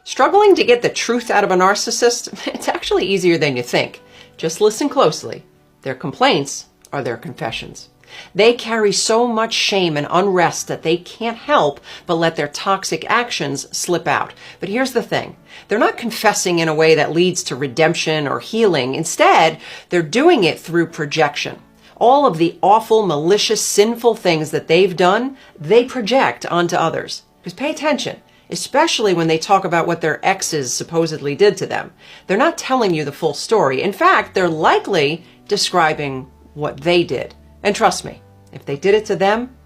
Struggling to get the truth out of a narcissist? It's actually easier than you think. Just listen closely. Their complaints are their confessions. They carry so much shame and unrest that they can't help but let their toxic actions slip out. But here's the thing. They're not confessing in a way that leads to redemption or healing. Instead, they're doing it through projection. All of the awful, malicious, sinful things that they've done, they project onto others. Because pay attention. Especially when they talk about what their exes supposedly did to them. They're not telling you the full story. In fact, they're likely describing what they did. And trust me, if they did it to them,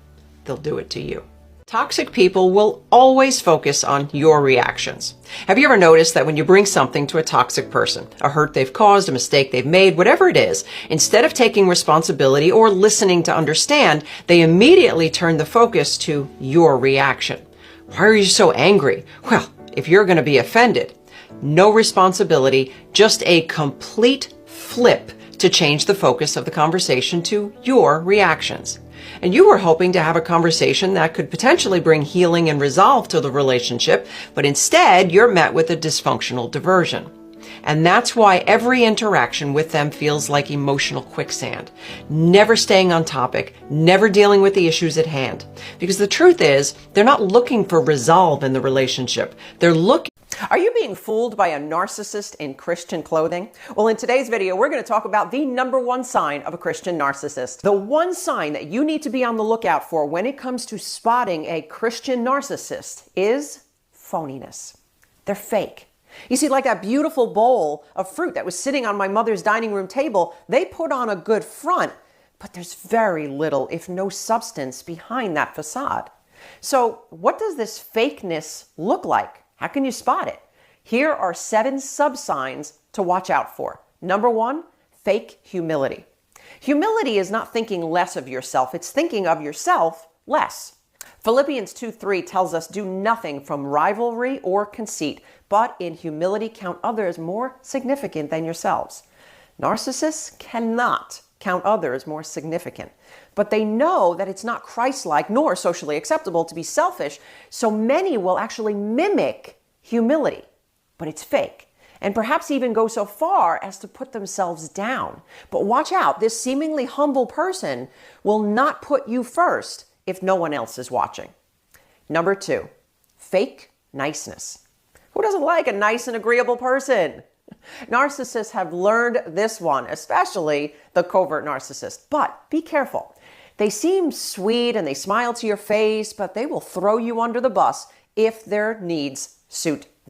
they'll do it to you. Toxic people will always focus on your reactions. Have you ever noticed that when you bring something to a toxic person, a hurt they've caused, a mistake they've made, whatever it is, instead of taking responsibility or listening to understand, they immediately turn the focus to your reaction. Why are you so angry? Well, if you're going to be offended, no responsibility, just a complete flip to change the focus of the conversation to your reactions. And you were hoping to have a conversation that could potentially bring healing and resolve to the relationship, but instead you're met with a dysfunctional diversion. And that's why every interaction with them feels like emotional quicksand. Never staying on topic, never dealing with the issues at hand. Because the truth is, they're not looking for resolve in the relationship. They're looking. Are you being fooled by a narcissist in Christian clothing? Well, in today's video, we're going to talk about the number one sign of a Christian narcissist. The one sign that you need to be on the lookout for when it comes to spotting a Christian narcissist is phoniness. They're fake. You see, like that beautiful bowl of fruit that was sitting on my mother's dining room table, they put on a good front, but there's very little, if no substance, behind that facade. So what does this fakeness look like? How can you spot it? Here are 7 sub-signs to watch out for. Number 1, fake humility. Humility is not thinking less of yourself, it's thinking of yourself less. Philippians 2:3 tells us, do nothing from rivalry or conceit, but in humility count others more significant than yourselves. Narcissists cannot count others more significant, but they know that it's not Christ-like nor socially acceptable to be selfish, so many will actually mimic humility, but it's fake, and perhaps even go so far as to put themselves down. But watch out, this seemingly humble person will not put you first if no one else is watching. Number 2, fake niceness. Who doesn't like a nice and agreeable person? Narcissists have learned this one, especially the covert narcissist. But be careful. They seem sweet and they smile to your face, but they will throw you under the bus if their needs suit